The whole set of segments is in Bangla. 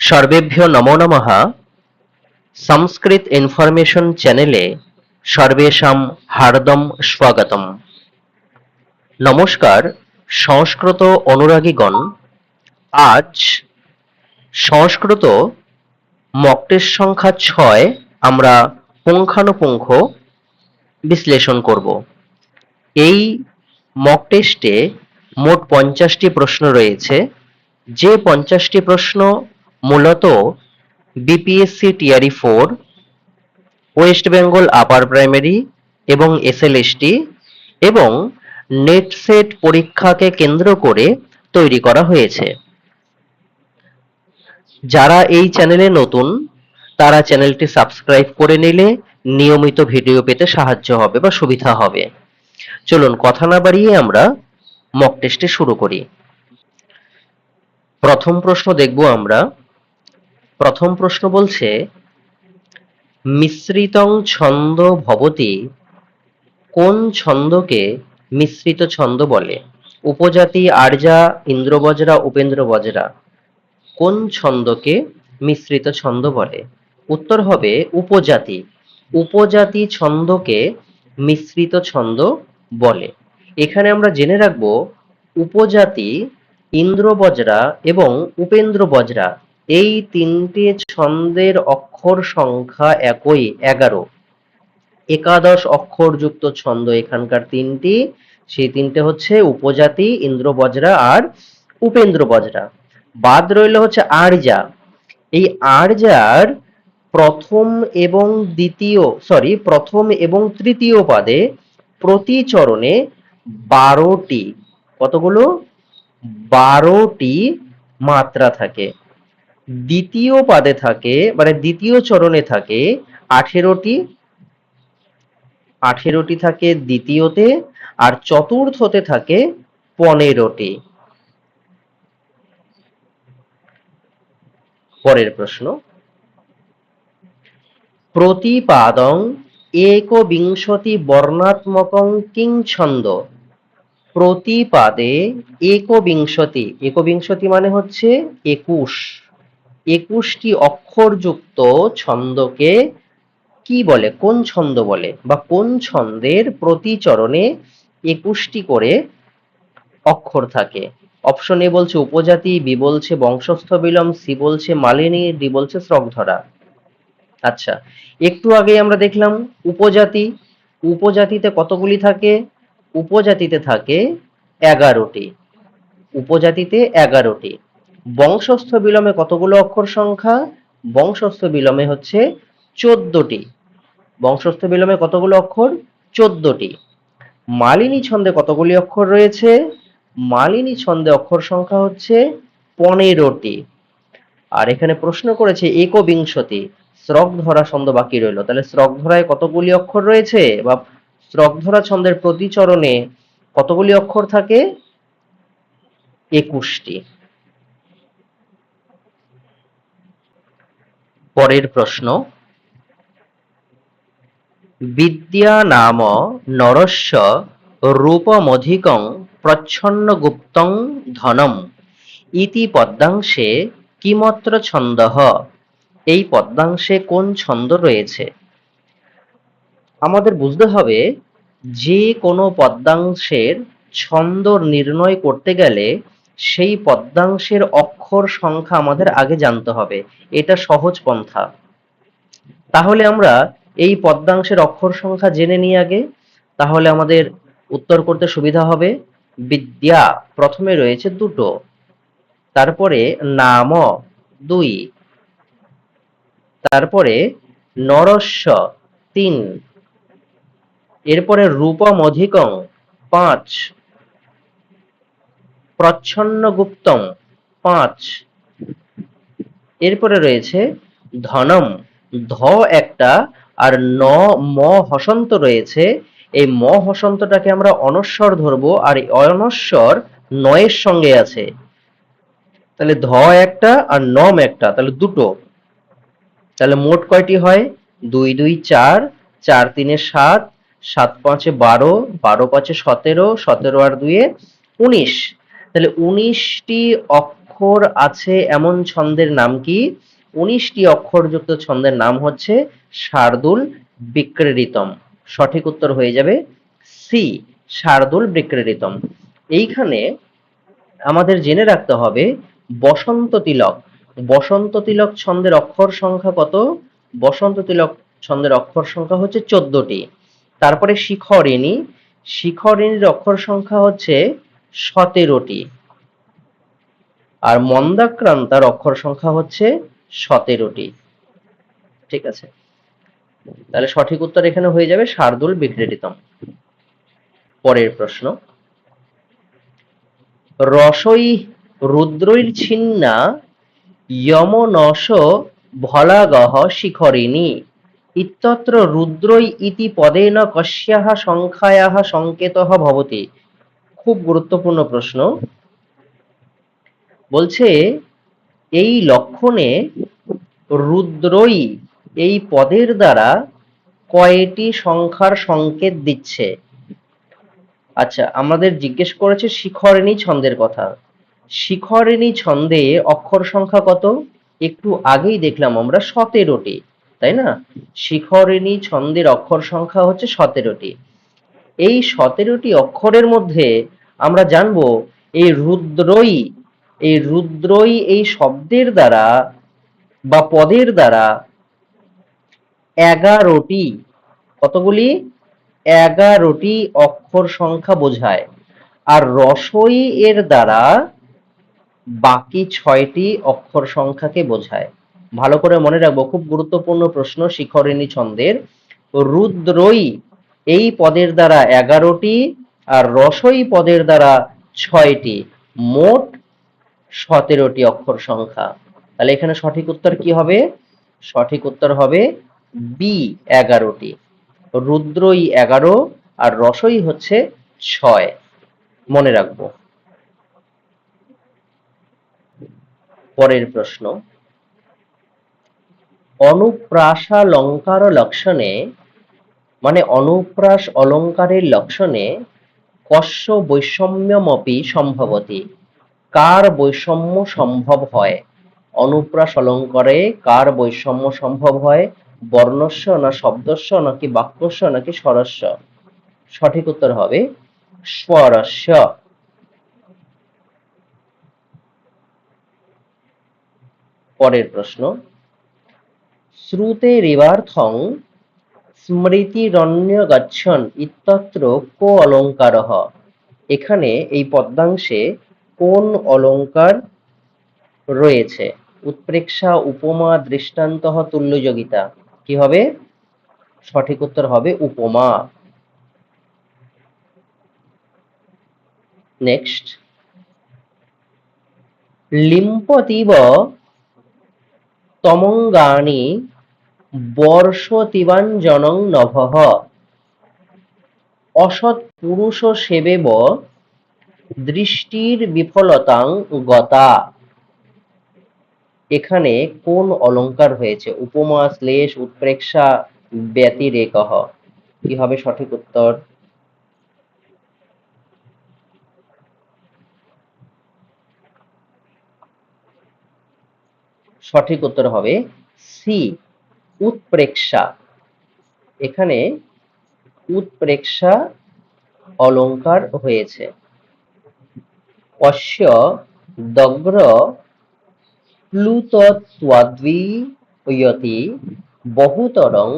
সর্বেভ্যো নমো নমঃ। সংস্কৃত ইনফরমেশন চ্যানেলে সর্বেষাং হার্দম স্বাগতম। নমস্কার সংস্কৃত অনুরাগীগণ। আজ সংস্কৃত মক টেস্ট সংখ্যা 6 আমরা পুঙ্খানুপুঙ্খ বিশ্লেষণ করব। এই মক টেস্টে মোট 50টি প্রশ্ন রয়েছে, যে 50টি প্রশ্ন মূলত BPSC TRE 4, West Bengal upper primary এবং এসএলএসটি এবং নেট সেট পরীক্ষাকে কেন্দ্র করে তৈরি করা হয়েছে। যারা এই চ্যানেলে নতুন তারা চ্যানেলটি সাবস্ক্রাইব করে নিলে নিয়মিত ভিডিও পেতে সাহায্য হবে বা সুবিধা হবে। চলুন কথা না বাড়িয়ে আমরা মক টেস্টে শুরু করি। প্রথম প্রশ্ন দেখব আমরা। প্রথম প্রশ্ন বলছে, মিশ্রিতং ছন্দ ভবতি, কোন ছন্দকে মিশ্রিত ছন্দ বলে? উপজাতি, আর্যা, ইন্দ্রবজ্রা, উপেন্দ্রবজ্রা, কোন ছন্দকে মিশ্রিত ছন্দ বলে? উত্তর হবে উপজাতি। উপজাতি ছন্দকে মিশ্রিত ছন্দ বলে। এখানে আমরা জেনে রাখব উপজাতি, ইন্দ্রবজ্রা এবং উপেন্দ্রবজ্রা এই তিনটে ছন্দের অক্ষর সংখ্যা একই 11। একাদশ অক্ষরযুক্ত ছন্দ এখানকার তিনটি, সেই তিনটে হচ্ছে উপজাতি, ইন্দ্রবজ্রা আর উপেন্দ্রবজ্রা। বাদ রইল হচ্ছে আর্যা। এই আর্যার প্রথম এবং তৃতীয় পাদে প্রতি চরণে 12টি, কতগুলো? 12টি মাত্রা থাকে। দ্বিতীয় পাদে থাকে, মানে দ্বিতীয় চরণে থাকে 18টি, 18টি থাকে দ্বিতীয়তে, আর চতুর্থতে থাকে 15টি। পরের প্রশ্ন, প্রতিপাদং একবিংশতি বর্ণাত্মকং কিং ছন্দ? প্রতিপাদে একবিংশতি, একবিংশতি মানে হচ্ছে 21, 21টি অক্ষরযুক্ত ছন্দকে কি বলে, কোন ছন্দ বলে? বা কোন ছন্দের প্রতি চরণে 21টি করে অক্ষর থাকে? অপশন এ বলছে উপজাতি, বি বলছে বংশস্থ বিলোম, সি বলছে মালিনী, ডি বলছে স্রগধরা। আচ্ছা, একটু আগে আমরা দেখলাম উপজাতি। উপজাতিতে কতগুলি থাকে? উপজাতিতে থাকে 11টি। উপজাতিতে 11টি। বংশস্থ বিলোমে কতগুলো অক্ষর সংখ্যা? বংশস্থ বিলোমে হচ্ছে 14টি। বংশস্থ বিলোমে কতগুলো অক্ষর? 14টি। মালিনী ছন্দে কতগুলি অক্ষর রয়েছে? মালিনী ছন্দে অক্ষর সংখ্যা হচ্ছে 15টি। আর এখানে প্রশ্ন করেছে একবিংশতি, স্রগধরা ছন্দ বাকি রইল, তাহলে স্রগধরায় কতগুলি অক্ষর রয়েছে, বা স্রগধরা ছন্দের প্রতি চরণে কতগুলি অক্ষর থাকে? 21টি। পরের প্রশ্ন, বিদ্যা নাম নরস্য রূপমধিকং প্রচ্ছন্নগুপ্তং ধনম ইতি পদ্মাংশে কিমত্র ছন্দঃ? এই পদ্মাংশে কোন ছন্দ রয়েছে? আমাদের বুঝতে হবে যে কোনো পদ্মাংশের ছন্দ নির্ণয় করতে গেলে সেই পদ্মাংশের অক্ষর সংখ্যা আমাদের আগে জানতে হবে। এটা সহজ পন্থা। তাহলে আমরা এই পদ্মাংশের অক্ষর সংখ্যা জেনে নিই আগে, তাহলে আমাদের উত্তর করতে সুবিধা হবে। বিদ্যা প্রথমে রয়েছে 2, তারপরে নাম 2, তারপরে নরস্য 3, এরপরে রূপমধিকং 5, প্রচ্ছন্নগুপ্তং 5, এরপরে রয়েছে ধনম, ধ একটা আর ম হসন্ত রয়েছে। এই ম হসন্তটাকে আমরা অনস্বর ধরবো, আর এই অনস্বর নয়ের সঙ্গে আছে, তাহলে ধ একটা আর নম একটা, তাহলে 2। তাহলে মোট কয়টি হয়? 2 2 4, 4 3 7, 7 5 12, 12 5 17, 17 আর 2 19। তাহলে 19টি অক্ষর আছে এমন ছন্দের নাম কি? 19টি অক্ষরযুক্ত ছন্দের নাম হচ্ছে শার্দূল বিক্রীড়িতম। সঠিক উত্তর হয়ে যাবে সি, শার্দূল বিক্রীড়িতম। এইখানে আমাদের জেনে রাখতে হবে বসন্ত তিলক। বসন্ত তিলক ছন্দের অক্ষর সংখ্যা কত? বসন্ত তিলক ছন্দের অক্ষর সংখ্যা হচ্ছে 14টি। তারপরে শিখরিণী, শিখরিণীর অক্ষর সংখ্যা হচ্ছে 17টি। আর মন্দাক্রান্তার অক্ষর সংখ্যা হচ্ছে 17টি। ঠিক আছে, তাহলে সঠিক উত্তর এখানে হয়ে যাবে শার্দূল বিক্রীড়িতম। পরের প্রশ্ন, রসৈ রুদ্রৈর্ছিন্না যমনস ভলাগহ শিখরিণী ইত্যত্র রুদ্রৈ ইতি পদেন কস্যাহ সংখ্যায়াহ সংকেতঃ ভবতি। খুব গুরুত্বপূর্ণ প্রশ্ন। বলছে এই লক্ষণে রুদ্রই এই পদের দ্বারা কয়টি সংখ্যার সংকেত দিচ্ছে? আচ্ছা, আমাদের জিজ্ঞেস করেছে শিখরিণী ছন্দের কথা। শিখরিণী ছন্দে অক্ষর সংখ্যা কত? একটু আগেই দেখলাম আমরা 17টি, তাই না? শিখরিণী ছন্দের অক্ষর সংখ্যা হচ্ছে 17টি। এই 17টি অক্ষরের মধ্যে আমরা জানবো এই রুদ্রই, এই রুদ্রই এই শব্দের দ্বারা বা পদের দ্বারা 11টি, কতগুলি? 11টি অক্ষর সংখ্যা বোঝায়। আর রসই এর দ্বারা বাকি 6টি অক্ষর সংখ্যাকে বোঝায়। ভালো করে মনে রাখবো, খুব গুরুত্বপূর্ণ প্রশ্ন শিখরিণী ছন্দের। রুদ্রই এই পদের দ্বারা 11টি আর রসই পদের দ্বারা 6টি, মোট 17টি অক্ষর সংখ্যা। তাহলে এখানে সঠিক উত্তর কি হবে? সঠিক উত্তর হবে বি, 11টি। রুদ্রই 11 আর রসই হচ্ছে 6, মনে রাখবো। পরের প্রশ্ন, অনুপ্রাসালঙ্কার লক্ষণে মানে অনুপ্রাস অলঙ্কারের লক্ষণে কস্য বৈষম্যমপি সম্ভবতি, কার বৈষম্য সম্ভব হয়? অনুপ্রাস অলঙ্কারে কার বৈষম্য সম্ভব হয়? বর্ণস্য না শব্দস্য নাকি বাক্যস্য নাকি স্বরস্য? সঠিক উত্তর হবে স্বরস্য। পরের প্রশ্ন, শ্রুতেরিবার্থং স্মৃতিরন্যগচ্ছন ইত্যত্র কো অলঙ্কারঃ। এখানে এই পদ্যাংশে কোন অলঙ্কার রয়েছে? উৎপ্রেক্ষা, উপমা, দৃষ্টান্তঃ, তুল্যযোগিতা। কি হবে? সঠিক উত্তর হবে উপমা। নেক্সট, লিম্পতিব তমঙ্গানি বর্ষতিবাঞ্জনং নভঃ অসৎ পুরুষ সেবেব দৃষ্টির বিফলতাং গতা। এখানে কোন অলঙ্কার হয়েছে? উপমা, শ্লেষ, উৎপ্রেক্ষা, ব্যতিরেকঃ। কি হবে সঠিক উত্তর? সঠিক উত্তর হবে সি, উৎপ্রেক্ষা। এখানে উৎপ্রেক্ষা অলঙ্কার হয়েছে। অস্য দগ্র প্লুতত্বাদ্বিয়তি বহুতরং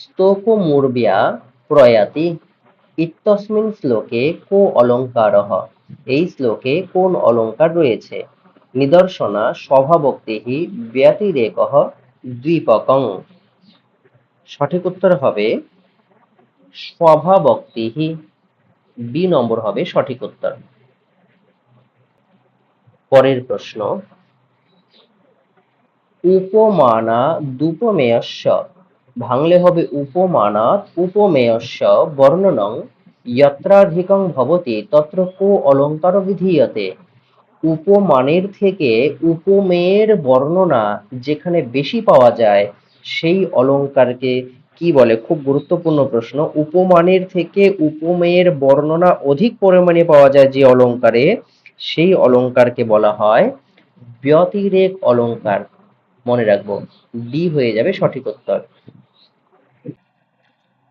স্তোকমূর্ব্যা প্রয়াতি ইত্যস্মিন শ্লোকে কো অলঙ্কারঃ। এই শ্লোকে কোন অলঙ্কার রয়েছে? নিদর্শনা স্বভাবোক্তিঃ ব্যতিরেকঃ দ্বিপকং। সঠিক উত্তর হবে স্বভাবোক্তিঃ, বি নম্বর হবে সঠিক উত্তর। পরের প্রশ্ন, উপমানাদুপমেয়স্য, ভাঙলে হবে উপমানাৎ উপমেয়স্য বর্ণনং যত্রাধিকং ভবতি তত্র কো অলঙ্কার বিধীয়তে। উপমানের থেকে উপমেয়ের বর্ণনা যেখানে বেশি পাওয়া যায় সেই অলঙ্কারকে কি বলে? খুব গুরুত্বপূর্ণ প্রশ্ন। উপমানের থেকে উপমেয়ের বর্ণনা অধিক পরিমাণে পাওয়া যায় যে অলঙ্কারে, সেই অলঙ্কারকে বলা হয় ব্যতিরেক অলংকার। মনে রাখবো, ডি হয়ে যাবে সঠিক উত্তর।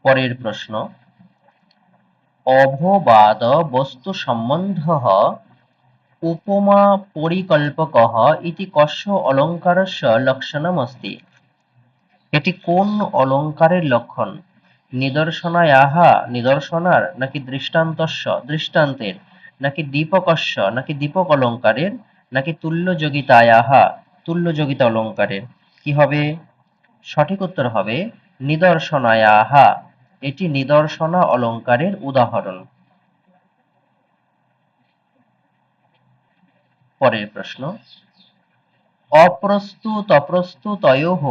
পরের প্রশ্ন, অভবাদ বস্তু সম্বন্ধঃ উপমা পরিকল্পকঃ ইতি কস্য অলঙ্কারস্য লক্ষণমস্তি। এটি কোন অলঙ্কারের লক্ষণ? নিদর্শনায়াহ নিদর্শনার, নাকি দৃষ্টান্তস্য দৃষ্টান্তের, নাকি দীপকস্য নাকি দীপক অলঙ্কারের, নাকি তুল্যযোগিতায়াহ তুল্যযোগিতা অলঙ্কারের? কি হবে? সঠিক উত্তর হবে নিদর্শনায়াহ। এটি নিদর্শনা অলঙ্কারের উদাহরণ। পরের প্রশ্ন, অপ্রস্তুতপ্রস্তুতয়োঃ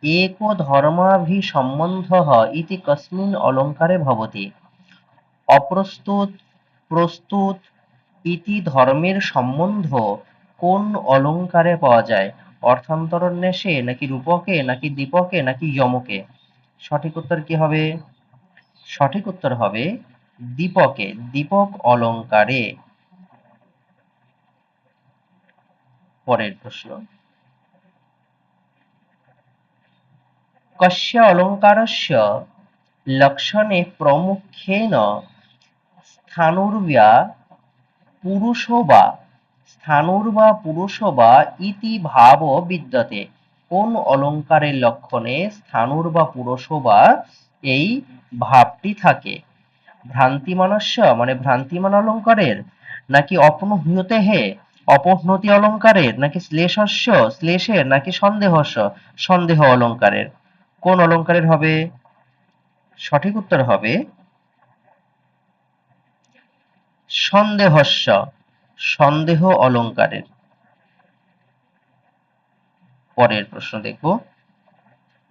एको ধর্মাভিসম্বন্ধঃ ইতি কস্মিন অলঙ্কারে ভবতি। অপ্রস্তুত প্রস্তুত ইতি ধর্মের সম্বন্ধ কোন অলঙ্কারে পাওয়া যায়? অর্থান্তরন্যাসে, নাকি রূপকে, নাকি দীপকে, নাকি যমকে? সঠিক উত্তর কি হবে? সঠিক উত্তর হবে দীপকে, দীপক অলঙ্কারে। পরের প্রশ্ন, কস্য অলঙ্কারস্য লক্ষণে প্রমুখ্যেন স্থাণুর্বা পুরুষো বা ইতি ভাব বিদ্যতে। কোন অলঙ্কারের লক্ষণে স্থাণুর বা পুরুষো বা এই ভাবটি থাকে? ভ্রান্তিমানস্য মানে ভ্রান্তিমান অলঙ্কারের, নাকি অপনুহ্যতেহে অপহ্নতি অলঙ্কারের, নাকি শ্লেষস্য শ্লেষের, নাকি সন্দেহস্য সন্দেহ অলঙ্কারের? কোন অলঙ্কারের হবে? সঠিক উত্তর হবে সন্দেহস্য সন্দেহ অলঙ্কারের। পরের প্রশ্ন দেখব,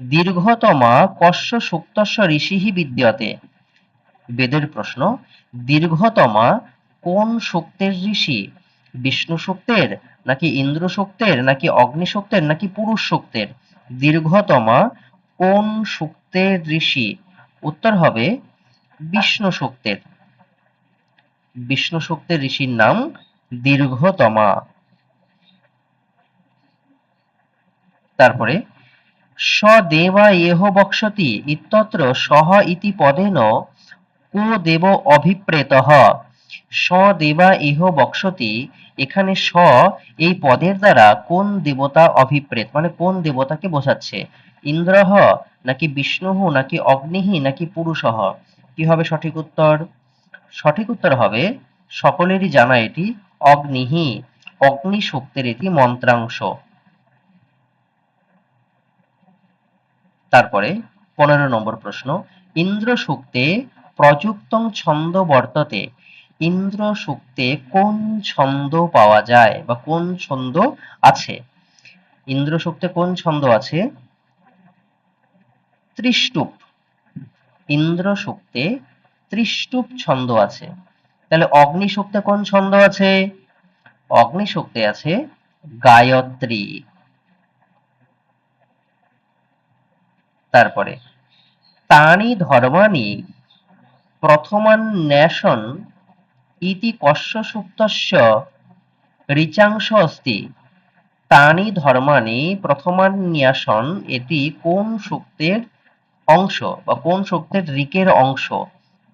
দীর্ঘতমা কস্য সূক্তস্য ঋষিঃ বিদ্যতে। বেদের প্রশ্ন, দীর্ঘতমা কোন সূক্তের ঋষি? বিষ্ণু সূক্তের, নাকি ইন্দ্র সূক্তের, নাকি অগ্নি সূক্তের, নাকি পুরুষ সূক্তের? দীর্ঘতমা কোন সূক্তের ঋষি? উত্তর হবে বিষ্ণু সূক্তের। বিষ্ণু সূক্তের ঋষির নাম দীর্ঘতমা। তারপরে, স দেবা এহ বক্ষ্যতি ইত্যত্র সহ ইতি পদেন কো দেব অভিপ্রেতঃ। স দেবা এহ বক্ষ্যতি, এখানে স এই পদের দ্বারা কোন দেবতা অভিপ্রেত মানে কোন দেবতাকে বোঝাচ্ছে? ইন্দ্রঃ, নাকি বিষ্ণুঃ, নাকি অগ্নিঃ, নাকি পুরুষঃ? কি হবে সঠিক উত্তর? সঠিক উত্তর হবে সকলেরই জানা এটি অগ্নিঃ। অগ্নি সূক্তের এটি মন্ত্রাংশ। তারপরে 15 নম্বর প্রশ্ন, ইন্দ্র সূক্তে প্রযুক্তং ছন্দ বর্ততে। ইন্দ্র সূক্তে কোন ছন্দ পাওয়া যায় বা কোন ছন্দ আছে? ইন্দ্র সূক্তে কোন ছন্দ আছে? ত্রিষ্টুপ। ইন্দ্র সূক্তে ত্রিষ্টুপ ছন্দ আছে। তাহলে অগ্নি সূক্তে কোন ছন্দ আছে? অগ্নি সূক্তে আছে গায়ত্রী। তারপরে, তানি ধর্মাণি প্রথমান্যাসন ইতি কস্য সূক্তস্য ঋচাংশ অস্তি। তানি ধর্মাণি প্রথমান্যাসন, এটি কোন সূক্তের অংশ বা কোন সূক্তের ঋকের অংশ?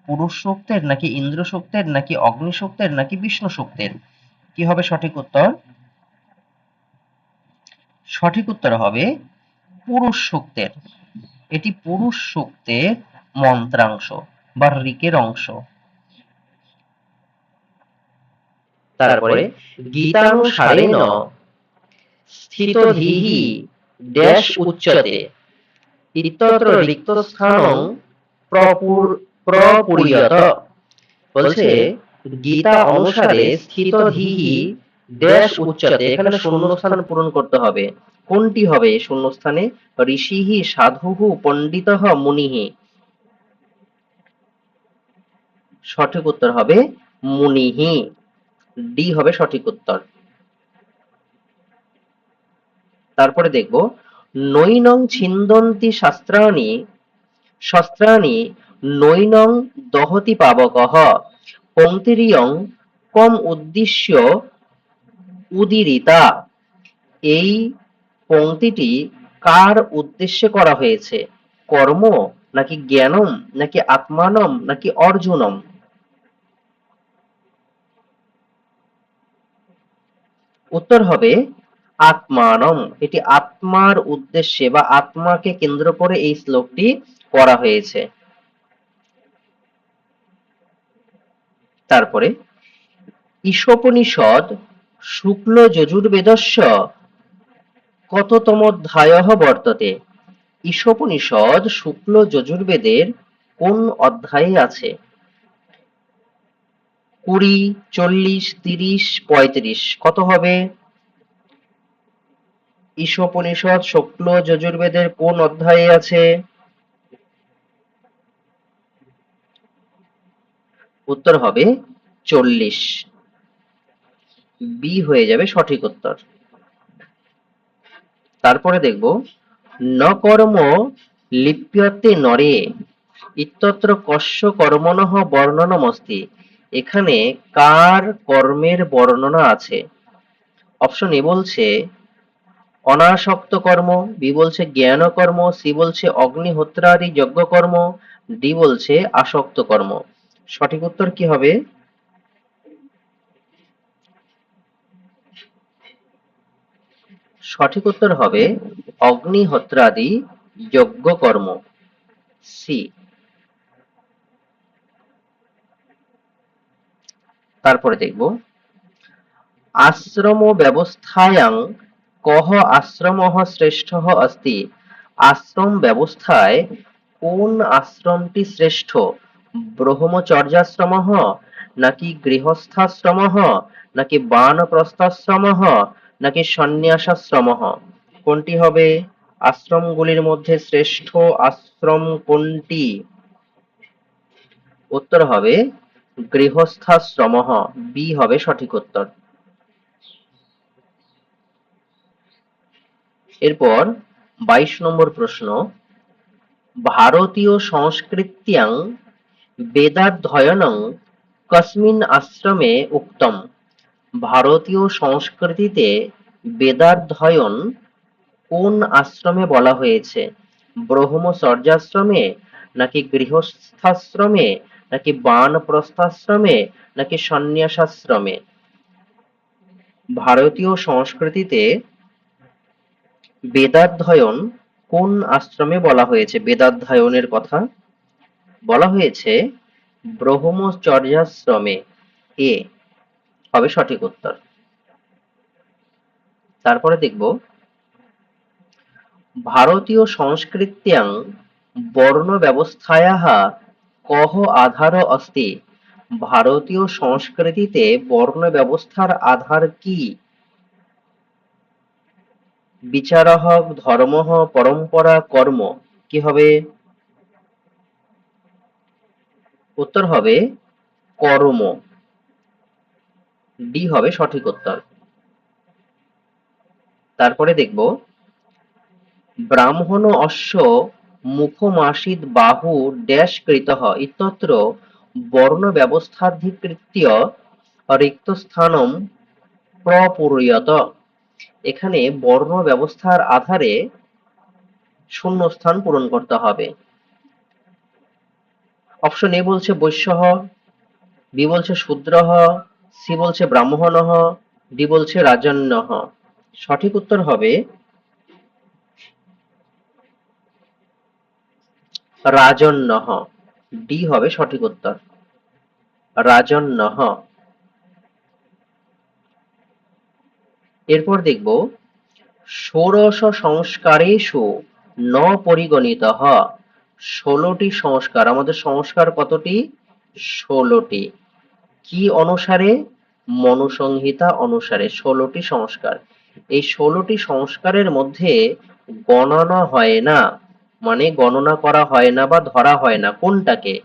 পুরুষ সূক্তের, নাকি ইন্দ্র সূক্তের, নাকি অগ্নি সূক্তের, নাকি বিষ্ণু সূক্তের? কি হবে সঠিক উত্তর? সঠিক উত্তর হবে পুরুষ সূক্তের। এটি পুরুষ সূক্তের মন্ত্রাংশ বা ঋকের অংশ। তারপরে, গীতানুসারেণ স্থিতধীঃ ড্যাশ উচ্যতে। ইত্যত্র রিক্তস্থানং প্রপুরীয়ত। বলছে গীতা অনুসারে স্থিতধীঃ ড্যাশ উচ্যতে, এখানে শূন্যস্থান পূরণ করতে হবে। কোনটি হবে এই শূন্যস্থানে? ঋষিঃ, সাধুঃ, পণ্ডিতঃ, মুনিঃ? সঠিক উত্তর হবে মুনিঃ। ডি হবে সঠিক উত্তর। তারপরে দেখব, নৈনং ছিন্দন্তি শস্ত্রাণি নৈনং দহতি পাবকঃ। পঙ্ক্তিরিয়ং কম উদ্দিশ্য উদীরিতা। এই পংক্তিটি কার উদ্দেশ্যে করা হয়েছে? কর্ম, নাকি জ্ঞানম, নাকি আত্মানম, নাকি অর্জুনম? উত্তর হবে আত্মানম। এটি আত্মার উদ্দেশ্যে বা আত্মাকে কেন্দ্র করে এই শ্লোকটি করা হয়েছে। তারপরে ঈশোপনিষদ শুক্ল যজুর্বেদস্য কততমোধ্যায়ঃ বর্ততে? ঈশোপনিষদ শুক্ল যজুর্বেদের কোন অধ্যায়ে আছে? 20, 40, 30, 35 কত হবে? ঈশোপনিষদ শুক্ল যজুর্বেদের কোন অধ্যায়ে আছে? উত্তর হবে 40। বি হয়ে যাবে সঠিক উত্তর। তারপরে দেখব ন কর্ম লিপ্যতে নরে ইত্যত্র কস্য কর্মণঃ বর্ণনমস্তি। এখানে কার কর্মের বর্ণনা আছে? অপশন এ বলছে অনাসক্ত কর্ম, বি বলছে জ্ঞান কর্ম, সি বলছে অগ্নিহোত্রাদি যজ্ঞ কর্ম, ডি বলছে আসক্ত কর্ম। সঠিক উত্তর কি হবে? সঠিক উত্তর হবে অগ্নিহোত্রাদি যজ্ঞ কর্ম, সি। তারপরে দেখব আশ্রম ব্যবস্থায়াং কহ আশ্রমঃ শ্রেষ্ঠঃ अस्ति। আশ্রম ব্যবস্থায় কোন আশ্রমটি শ্রেষ্ঠ? ব্রহ্মচর্যাশ্রমঃ, নাকি গৃহস্থাশ্রমঃ, নাকি বানপ্রস্থাশ্রমঃ, নাকি সন্ন্যাসাশ্রমঃ? কোনটি হবে? আশ্রমগুলির মধ্যে শ্রেষ্ঠ আশ্রম কোনটি? উত্তর হবে গৃহস্থাশ্রমঃ, বি হবে সঠিক উত্তর। এরপর 22 নম্বর প্রশ্ন, ভারতীয় সংস্কৃত্যাং বেদাধ্যয়নং কস্মিন আশ্রমে উক্তম। ভারতীয় সংস্কৃতিতে বেদাধ্যয়ন কোন আশ্রমে বলা হয়েছে? ব্রহ্মচর্যাশ্রমে, নাকি গৃহস্থাশ্রমে, নাকি বানপ্রস্থাশ্রমে, নাকি সন্ন্যাসাশ্রমে? ভারতীয় সংস্কৃতিতে বেদাধ্যয়ন কোন আশ্রমে বলা হয়েছে? বেদাধ্যয়নের কথা বলা হয়েছে ব্রহ্মচর্যাশ্রমে, এ হবে সঠিক উত্তর। তারপরে দেখব ভারতীয় সংস্কৃত্যাং বর্ণ ব্যবস্থায়াः কহ আধার अस्ति। ভারতীয় সংস্কৃতিতে বর্ণ ব্যবস্থার আধার কি? বিচারঃ, ধর্মঃ, পরম্পরা, কর্ম, কি হবে? উত্তর হবে কর্ম, ডি হবে সঠিক উত্তর। তারপরে দেখব ব্রাহ্মণ অশ্ব মুখমাসীৎ বাহু ড্যাশ কৃতঃ ইত্যত্র বর্ণ ব্যবস্থাধিকৃত্য রিক্তস্থানম প্রপূরয়ত। এখানে বর্ণ ব্যবস্থার আধারে শূন্যস্থান পূরণ করতে হবে। অপশন এ বলছে বৈশ্যঃ, বি বলছে শূদ্রঃ, সি বলছে ব্রাহ্মণঃ, ডি বলছে রাজন্যঃ। সঠিক উত্তর হবে রাজন্যঃ, ডি হবে সঠিক উত্তর, রাজন্যঃ। এরপর দেখব ষোড়শ সংস্কারেষু ন পরিগণিতঃ। 16টি সংস্কার, আমাদের সংস্কার কতটি? 16টি। কি অনুসারে? মনুসংহিতা অনুসারে 16টি সংস্কার। এই 16টি সংস্কারের মধ্যে গণনা হয় না, মানে গণনা করা হয় না বা ধরা হয় না কোনটাকে?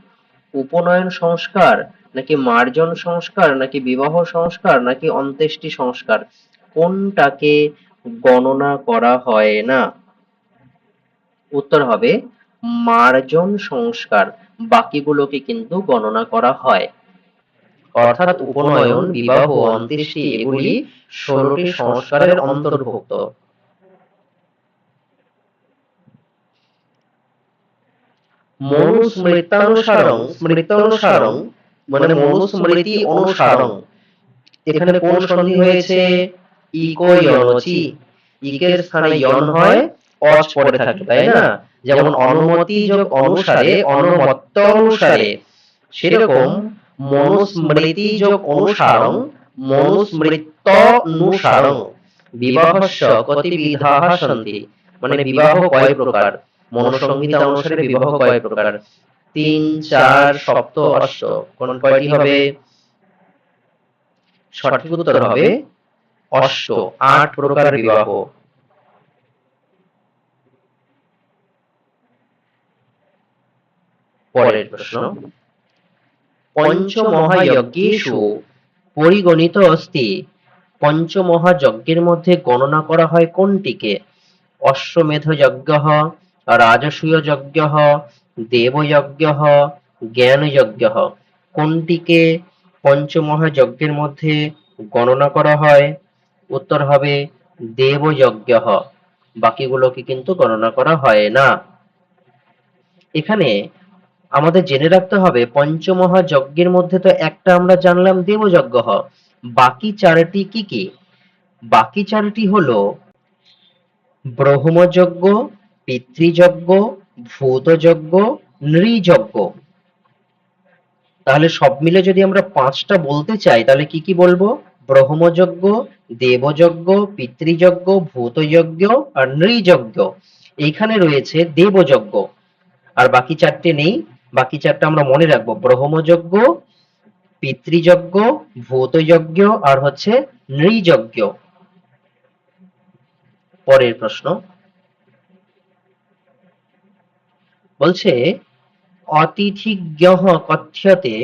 উপনয়ন সংস্কার, নাকি মার্জন সংস্কার, নাকি বিবাহ সংস্কার, নাকি অন্ত্যেষ্টি সংস্কার? কোনটাকে গণনা করা হয় না? উত্তর হবে মার্জন সংস্কার, বাকিগুলোকে কিন্তু গণনা করা হয়। অর্থাৎ উপনয়ন, বিবাহ, অন্ত্যেষ্টি এগুলি 16টি সংস্কারের অন্তর্ভুক্ত। মনুস্মৃত্যানুসারং, স্মৃত্যানুসারং মানে মনুস্মৃতি অনুসারং, এখানে কোন সন্ধি হয়েছে? ইকো ইয়নচি, ইকের স্থানে ইয়ন হয়, অচ পড়ে থাকে, তাই না? যেমন অনুমতি যোগ অনুসারে, অনুমত্ত অনুসারে, সেরকম মনুস্মৃতি যোগ অনুসারং, মনুস্মৃত্যনুসারং। বিবাহস্য কতিবিধাঃ সন্তি, মানে বিবাহ কয় প্রকার? মনুসংহিতা অনুসারে বিবাহ কয় প্রকার? 3, 4, সপ্ত, অষ্ট। কোন কয়টি হবে? সঠিক উত্তর হবে অষ্ট, 8 প্রকার বিবাহ। পরের প্রশ্ন, পঞ্চমহাযজ্ঞেষু পরিগণিত অস্তি, পঞ্চমহাযজ্ঞের মধ্যে গণনা করা হয় কোনটিকে? অশ্বমেধ যজ্ঞঃ, রাজসূয় যজ্ঞঃ, দেবযজ্ঞঃ, জ্ঞানযজ্ঞঃ। কোনটিকে পঞ্চমহাযজ্ঞের মধ্যে গণনা করা হয়? উত্তর হবে দেবযজ্ঞঃ, বাকিগুলোকে কিন্তু গণনা করা হয় না। এখানে আমাদের জেনে রাখতে হবে পঞ্চমহাযজ্ঞের মধ্যে তো একটা আমরা জানলাম দেবযজ্ঞ, বাকি 4টি কি কি? বাকি 4টি হলো ব্রহ্মযজ্ঞ, পিতৃযজ্ঞ, ভূতযজ্ঞ, নৃযজ্ঞ। তাহলে সব মিলে যদি আমরা 5টা বলতে চাই তাহলে কি কি বলবো? ব্রহ্মযজ্ঞ, দেবযজ্ঞ, পিতৃযজ্ঞ, ভূতযজ্ঞ আর নৃযজ্ঞ। এইখানে রয়েছে দেবযজ্ঞ, আর বাকি 4টে নেই। বাকি 4টা আমরা মনে রাখবো, ব্রহ্মযজ্ঞ, পিতৃযজ্ঞ, ভূতযজ্ঞ আর হচ্ছে নৃযজ্ঞ। পরের প্রশ্ন বলছে অতিথিজ্ঞঃ কথ্যতে,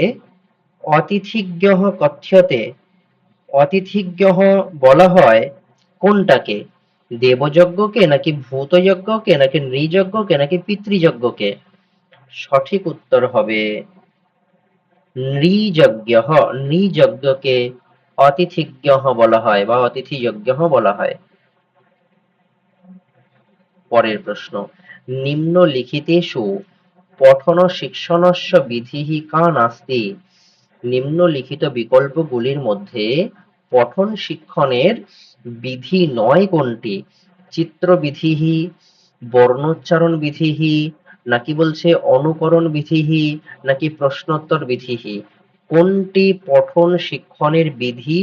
অতিথিজ্ঞঃ কথ্যতে, অতিথিজ্ঞঃ বলা হয় কোনটাকে? দেবযজ্ঞকে নাকি ভূতযজ্ঞকে নাকি নৃযজ্ঞকে নাকি পিতৃযজ্ঞকে? সঠিক উত্তর হবে নৃযজ্ঞঃ, নৃযজ্ঞকে অতিথিজ্ঞঃ বলা হয় বা অতিথিযজ্ঞঃ বলা হয়। পরের প্রশ্ন, নিম্নলিখিতেষু পঠন শিক্ষণস্য বিধিঃ কা নাস্তি, নিম্নলিখিত বিকল্পগুলির মধ্যে পঠন শিক্ষণের বিধি নয় কোনটি? চিত্রবিধিঃ, বর্ণোচ্চারণ বিধিঃ, নাকি বলছে অনুকরণ বিধিঃ, নাকি প্রশ্নোত্তর বিধিঃ? কোনটি পঠন শিক্ষণের বিধি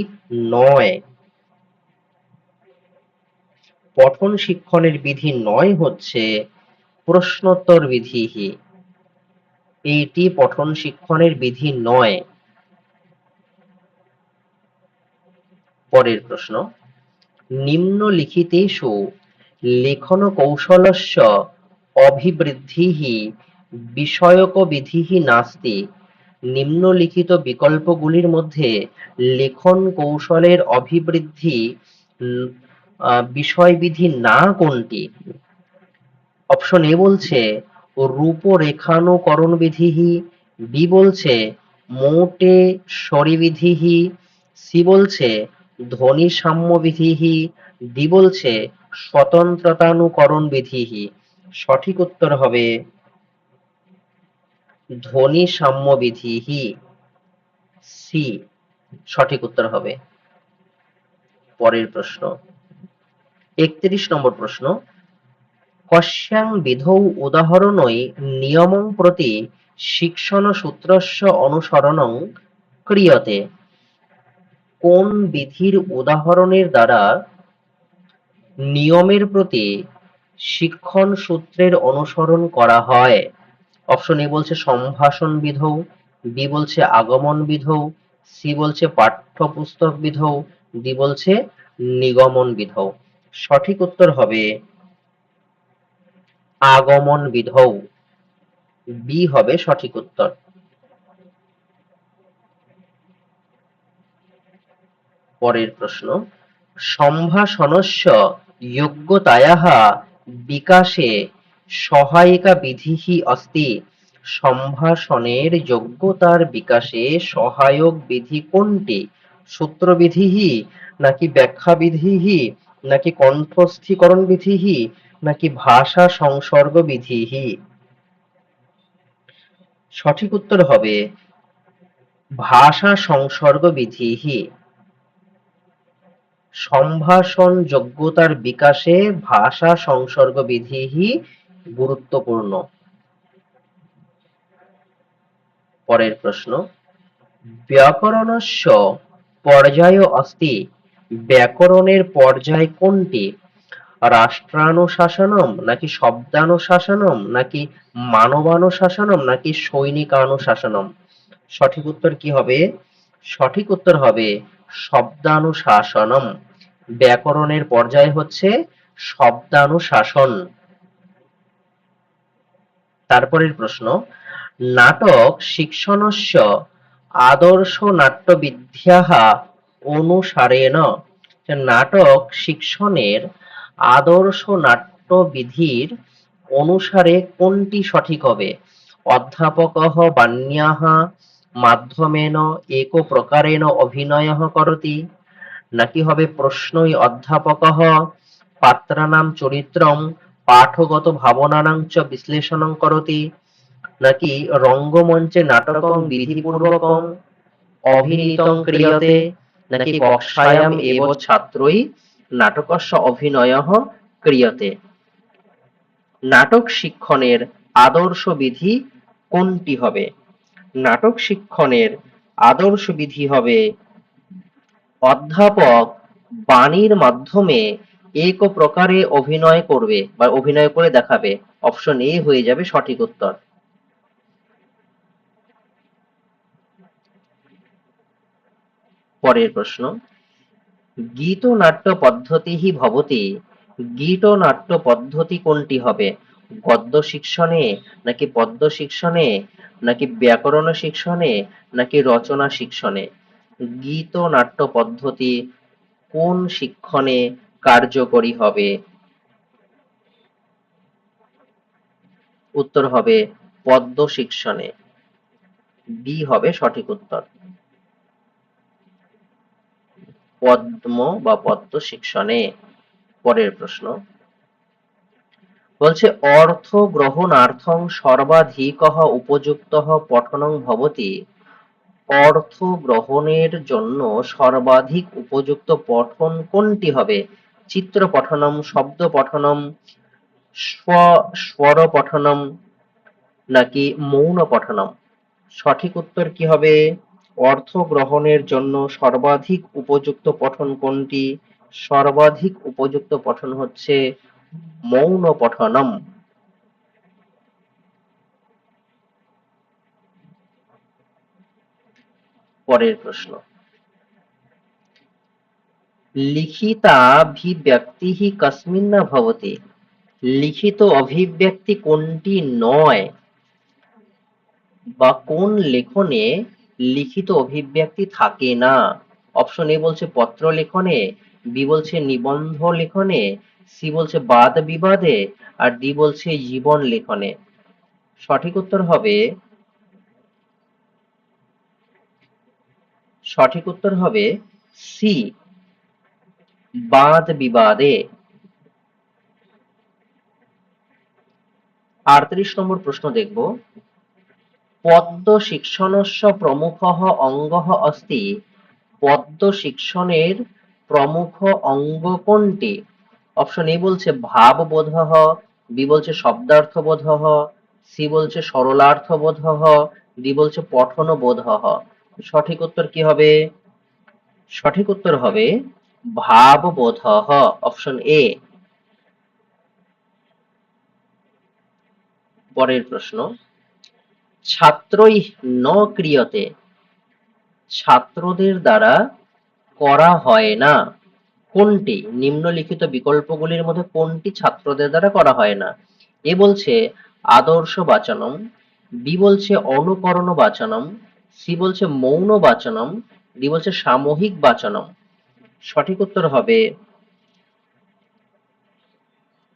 নয়? পঠন শিক্ষণের বিধি নয় হচ্ছে প্রশ্নোত্তর বিধিঃ, এইটি পঠন শিক্ষণের বিধি নয়। পরের প্রশ্ন, নিম্নলিখিতেষু লেখন কৌশলস্য অভিবৃদ্ধিঃ বিষয়কবিধিঃ নাস্তি, নিম্নলিখিত বিকল্পগুলির মধ্যে লেখন কৌশলের অভিবৃদ্ধি বিষয়বিধি না কোনটি? অপশন এ বলছে রূপরেখানুকরণ বিধিঃ, বি বলছে মোটে সরি বিধিঃ, সি বলছে ধ্বনি সাম্য বিধিঃ, ডি বলছে স্বতন্ত্রতানুকরণ বিধিঃ। সঠিক উত্তর হবে ধ্বনি সাম্য বিধিঃ, সি সঠিক উত্তর হবে। পরের প্রশ্ন 31 নম্বর প্রশ্ন, কস্যাং বিধৌ উদাহরণৈ নিয়মং প্রতি শিক্ষণসূত্রস্য অনুসরণং ক্রিয়তে, কোন বিধির উদাহরণের দ্বারা নিয়মের প্রতি শিক্ষণ সূত্রের অনুসরণ করা হয়? অপশন এ বলছে সম্ভাষণ বিধৌ, বি বলছে আগমন বিধৌ, সি বলছে পাঠ্যপুস্তক বিধৌ, ডি বলছে নিগমন বিধৌ। সঠিক উত্তর হবে আগমন বিধৌ, বি হবে সঠিক উত্তর। পরের প্রশ্ন, সম্ভাষণস্য যোগ্যতায়াঃ বিকাশে সহায়িকা বিধিঃ অস্তি, সম্ভাষণের যোগ্যতার বিকাশে সহায়ক বিধি কোনটি? সূত্রবিধিহি, নাকি ব্যাখ্যাবিধিহি, নাকি কণ্ঠস্থীকরণ বিধিহি, নাকি ভাষা সংসর্গ বিধিহি? সঠিক উত্তর হবে ভাষা সংসর্গ বিধিহি। সম্ভাষণ যোগ্যতার বিকাশে ভাষা সংসর্গ বিধিহি গুরুত্বপূর্ণ। পরের প্রশ্ন, ব্যাকরণস্য পর্যায় অস্তি, ব্যাকরণের পর্যায় কোনটি? রাষ্ট্রানুশাসনম, নাকি শব্দানুশাসনম, নাকি মানবানুশাসনম, নাকি সৈনিকানুশাসনম? সঠিক উত্তর কি হবে? সঠিক উত্তর হবে শব্দানুশাসনম। ব্যাকরণের পর্যায় হচ্ছে শব্দানুশাসন। তারপরের প্রশ্ন, নাটক শিক্ষণস্য আদর্শ নাট্যবিদ্যাঃ অনুসারেণ, নাটক শিক্ষণের আদর্শ নাট্যবিধির অনুসারে কোনটি সঠিক হবে? অধ্যাপকঃ বাণ্যাঃ মাধ্যমেন এক প্রকারেণ অভিনয়ঃ করতি, নাকি হবে প্রশ্নই অধ্যাপকঃ পাত্রানাং চরিত্রং পাঠগত ভাবনানাং চ বিশ্লেষণং করতি, নাকি রঙ্গমঞ্চে নাটকং বিধিপূর্বকং অভিনীতং ক্রিয়তে, নাকি কক্ষায়াম এব ছাত্রৈ নাটকস্য অভিনয়ঃ ক্রিয়তে? নাটক শিক্ষণের আদর্শ বিধি কোনটি হবে? নাটক শিক্ষণের আদর্শ বিধি হবে অধ্যাপক বাণীর মাধ্যমে এক প্রকারে অভিনয় করবে বা অভিনয় করে দেখাবে। অপশন এ হয়ে যাবে সঠিক উত্তর। পরের প্রশ্ন, গীতনাট্য পদ্ধতিহি ভবতি, গীতনাট্য পদ্ধতি কোনটি হবে? গদ্য শিক্ষণে, নাকি পদ্য শিক্ষণে, নাকি ব্যাকরণ শিক্ষণে, নাকি রচনা শিক্ষণে? গীতনাট্য পদ্ধতি কোন শিক্ষণে কার্যকরী হবে? উত্তর হবে পদ্য শিক্ষণে। বি হবে সঠিক উত্তর। পদ্ম বা পদ্য শিক্ষণে। পরের প্রশ্ন বলছে, অর্থ গ্রহণার্থং সর্বাধিকঃ উপযুক্তঃ পঠনং ভবতি, অর্থ গ্রহণের জন্য সর্বাধিক উপযুক্ত পঠন কোনটি হবে? চিত্র পঠনম, শব্দ পঠনম, স্বর পঠনম, নাকি মৌন পঠনম? সঠিক উত্তর কি হবে? অর্থ গ্রহণের জন্য সর্বাধিক উপযুক্ত পঠন কোনটি? সর্বাধিক উপযুক্ত পঠন হচ্ছে মৌন পঠনম। পরের প্রশ্ন, লিখিতাভিব্যক্তিঃ কস্মিন ন ভবতি, লিখিত অভিব্যক্তি কোনটি নয় বা কোন লেখনে লিখিত অভিব্যক্তি থাকে না? অপশন এ বলছে পত্র লেখনে, বি বলছে নিবন্ধ লেখনে, সি বলছে বাদ বিবাদে, আর ডি বলছে জীবন লেখনে। সঠিক উত্তর হবে সি, বাদ বিবাদে। 38 নম্বর প্রশ্ন দেখব, পদ্য শিক্ষণস্য প্রমুখঃ অঙ্গঃ অস্তি, পদ্য শিক্ষণের প্রমুখ অঙ্গ কোনটি? অপশন এ বলছে ভাববোধঃ, বি বলছে শব্দার্থবোধঃ, সি বলছে সরলার্থবোধঃ, ডি বলছে পঠনবোধঃ। সঠিক উত্তর কি হবে? সঠিক উত্তর হবে ভাববোধঃ, অপশন এ। পরের প্রশ্ন, ছাত্রই ন ক্রিয়তে, ছাত্রদের দ্বারা করা হয় না কোনটি? নিম্নলিখিত বিকল্পগুলির মধ্যে কোনটি ছাত্রদের দ্বারা করা হয় না? এ বলছে আদর্শ বাচনম, বি বলছে অনুকরণ বাচনম, সি বলছে মৌন বাচনম, ডি বলছে সামূহিক বাচনম। সঠিক উত্তর হবে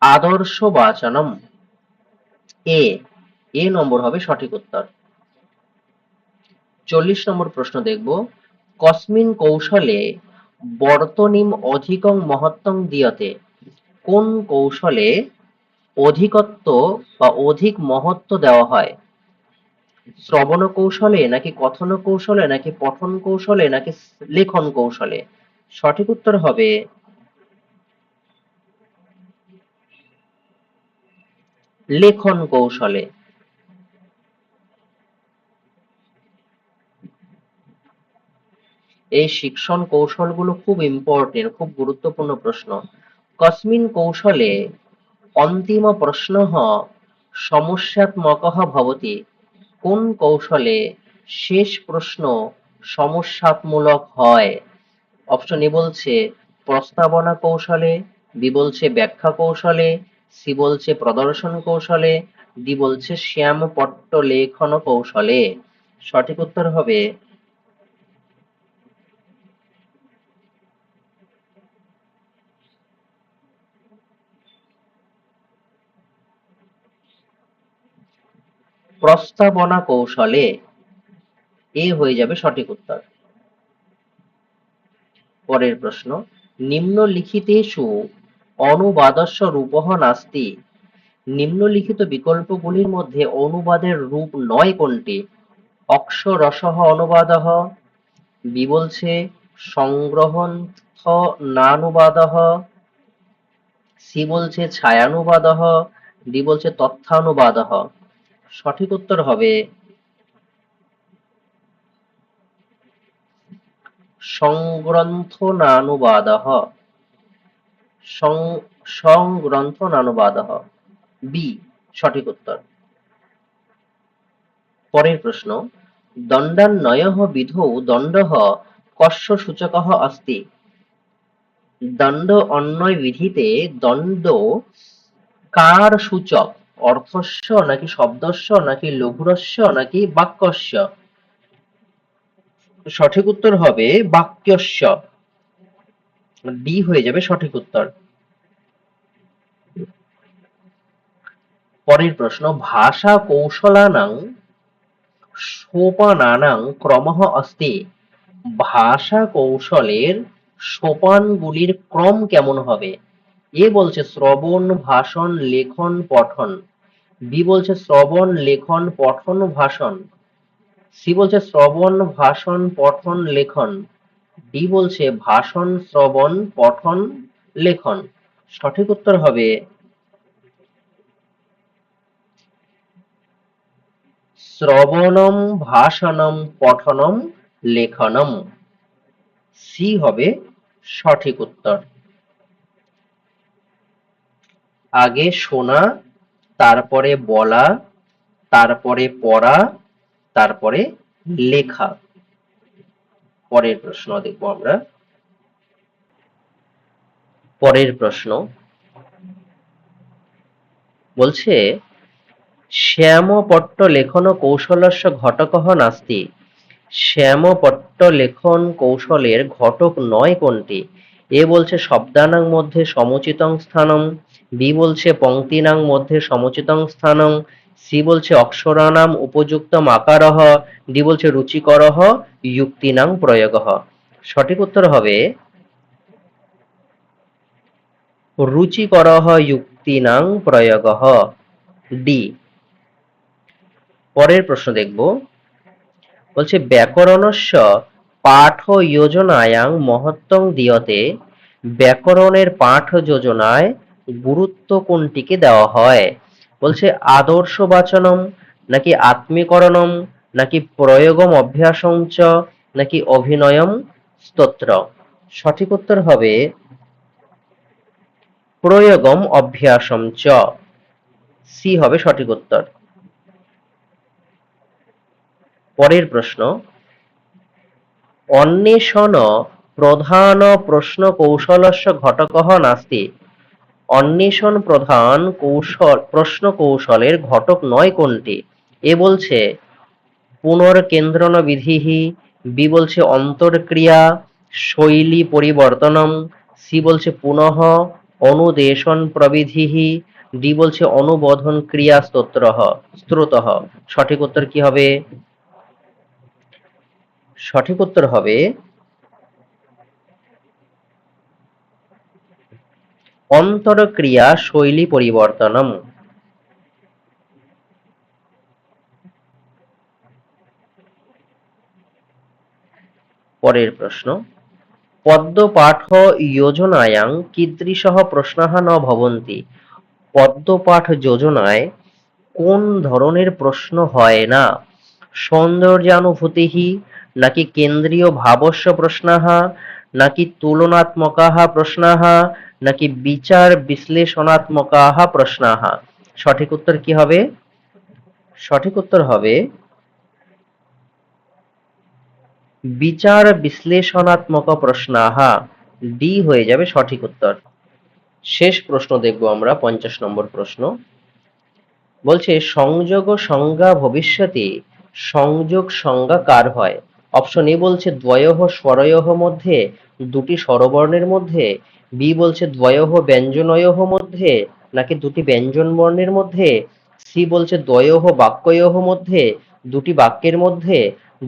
আদর্শ বাচনম, এ। এ নম্বর হবে সঠিক উত্তর। 40 নম্বর প্রশ্ন দেখব, কস্মিন কৌশলে বর্তনীম অধিকং মহত্তং দীয়তে, কোন কৌশলে অধিকত্ব বা অধিক মহত্ব দেওয়া হয়? শ্রবণ কৌশলে নাকি কথন কৌশলে নাকি পঠন কৌশলে নাকি লেখন কৌশলে? সঠিক উত্তর হবে লেখন কৌশলে। এই শিক্ষণ কৌশলগুলো খুব ইম্পর্টেন্ট, খুব গুরুত্বপূর্ণ প্রশ্ন। কস্মিন কৌশলে অন্তিম প্রশ্নঃ সমস্যাত্মকঃ ভবতি, কোন কৌশলে শেষ প্রশ্ন সমস্যামূলক হয়? অপশন এ বলছে প্রস্তাবনা কৌশলে, বি বলছে ব্যাখ্যা কৌশলে, সি বলছে প্রদর্শন কৌশলে, ডি বলছে শ্যামপট্ট লেখন কৌশলে। সঠিক উত্তর হবে প্রস্তাবনা কৌশলে। এ হয়ে যাবে সঠিক উত্তর। পরের প্রশ্ন, নিম্নলিখিতেষু অনুবাদস্য রূপঃ নাস্তি, নিম্নলিখিত বিকল্পগুলির মধ্যে অনুবাদের রূপ নয় কোনটি? অক্ষরশঃ অনুবাদঃ, বি বলছে সংগ্রহস্থ নানুবাদঃ, সি বলছে ছায়ানুবাদঃ, ডি বলছে তথ্যানুবাদঃ। সঠিক উত্তর হবে সংগ্রন্থনানুবাদঃ, সংগ্রন্থনানুবাদঃ, বি সঠিক উত্তর। পরের প্রশ্ন, দণ্ডান্বয়ঃ বিধৌ দণ্ডঃ কস্য সূচকঃ अस्ति, দণ্ড অন্বয় বিধিতে দণ্ড কার সূচক? অর্থস্য নাকি শব্দস্য নাকি লঘুরস্য নাকি বাক্যস্য? সঠিক উত্তর হবে বাক্যস্য, ডি হয়ে যাবে সঠিক উত্তর। পরের প্রশ্ন, ভাষা কৌশলানাং সোপানানাং ক্রমঃ अस्ति, ভাষা কৌশলের সোপানগুলির ক্রম কেমন হবে? এ বলছে শ্রবণ ভাষণ লেখন পঠন, বি বলছে শ্রবণ লেখন পঠন ভাষণ, সি বলছে শ্রবণ ভাষণ পঠন লেখন, ডি বলছে ভাষণ শ্রবণ পঠন লেখন। সঠিক উত্তর হবে শ্রবণম ভাষণম পঠনম লেখনম, সি হবে সঠিক উত্তর। আগে শোনা, তারপরে বলা, তারপরে পড়া, তারপরে লেখা। পরের প্রশ্ন দেখবো আমরা। পরের প্রশ্ন বলছে শ্যামপট্ট লেখন কৌশলস্য ঘটকঃ নাস্তি, শ্যামপট্ট লেখন কৌশলের ঘটক নয় কোনটি? এ বলছে শব্দানাং মধ্যে সমুচিতং স্থানং, বি বলছে পংক্তিনাং মধ্যে সমুচিতং স্থানং, সি বলছে অক্ষরাণাম উপযুক্তম আকারঃ, ডি বলছে রুচিকরঃ যুক্তিনাং প্রয়োগঃ। সঠিক উত্তর হবে রুচিকরঃ যুক্তিনাং প্রয়োগঃ, ডি। পরের প্রশ্ন দেখব, বলছে ব্যাকরণস্য পাঠ যোজনায়াং মহত্তং দীয়তে, ব্যাকরণের পাঠ যোজনায় গুরুত্ব কোনটিকে দেওয়া হয়? বলছে আদর্শ বাচনম নাকি আত্মীকরণম নাকি প্রয়োগম অভ্যাসং চ নাকি অভিনয়ম স্তোত্র। সঠিক উত্তর হবে প্রয়োগম অভ্যাসম চ, সি হবে সঠিক উত্তর। পরের প্রশ্ন, অন্বেষণ প্রধান প্রশ্ন কৌশলস্য ঘটকঃ নাস্তি, অন্বেষণ প্রধান প্রশ্ন কৌশলের ঘটক নয় কোনটি? এ বলছে পুনর্কেন্দ্রণ বিধিঃ, বি বলছে অন্তর্ক্রিয়া শৈলী পরিবর্তনম, সি বলছে পুনঃ অনুদেশন প্রবিধিঃ, ডি বলছে অনুবোধন ক্রিয়া স্ত্রোতঃ। সঠিক উত্তর কি হবে? সঠিক উত্তর হবে অন্তরক্রিয়া শৈলী পরিবর্তনম। পরের প্রশ্ন, পদ্মপাঠ যোজনায়াং কীদৃশः প্রশ্নः ন ভবন্তি। পদ্মপাঠ যোজনায় কোন ধরনের প্রশ্ন হয় না? সৌন্দর্যানুভূতিः, নাকি কেন্দ্রীয় ভাবস্য প্রশ্নः, নাকি তুলনাত্মকাः প্রশ্নः, নাকি বিচার বিশ্লেষণাত্মকাः প্রশ্নः। সঠিক উত্তর কি হবে? সঠিক উত্তর হবে বিচার বিশ্লেষণাত্মক প্রশ্নः। ডি হয়ে যাবে সঠিক উত্তর। শেষ প্রশ্ন দেখব আমরা, 50 নম্বর প্রশ্ন। বলছে সংযোগ সংজ্ঞা ভবিষ্যতি সংযোগ সংজ্ঞা কার হয়? অপশন এ বলছে দ্বয়ঃ স্বরয়ঃ মধ্যে, দুটি স্বরবর্ণের মধ্যে। বি বলছে দ্বয়ঃ ব্যঞ্জনয়ঃ মধ্যে, নাকি দুটি ব্যঞ্জন বর্ণের মধ্যে। সি বলছে দ্বয়ঃ বাক্যয়ঃ মধ্যে, দুটি বাক্যের মধ্যে।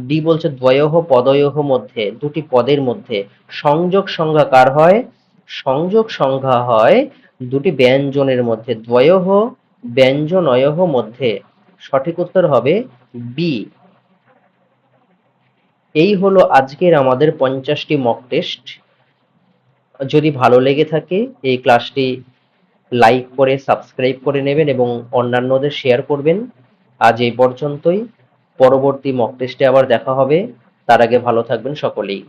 ডি বলছে দ্বয়ঃ পদয়ঃ মধ্যে, দুটি পদের মধ্যে। সংযোগ সংজ্ঞা কার হয়? সংযোগ সংজ্ঞা হয় দুটি ব্যঞ্জনের মধ্যে, দ্বয়ঃ ব্যঞ্জনয়ঃ মধ্যে। সঠিক উত্তর হবে বি। এই হলো আজকের আমাদের 50টি মক টেস্ট। যদি ভালো লেগে থাকে এই ক্লাসটি লাইক করে সাবস্ক্রাইব করে নেবেন এবং অন্যান্যদের শেয়ার করবেন। আজ এই পর্যন্তই। পরবর্তী মক টেস্টে আবার দেখা হবে। তার আগে ভালো থাকবেন সকলেই।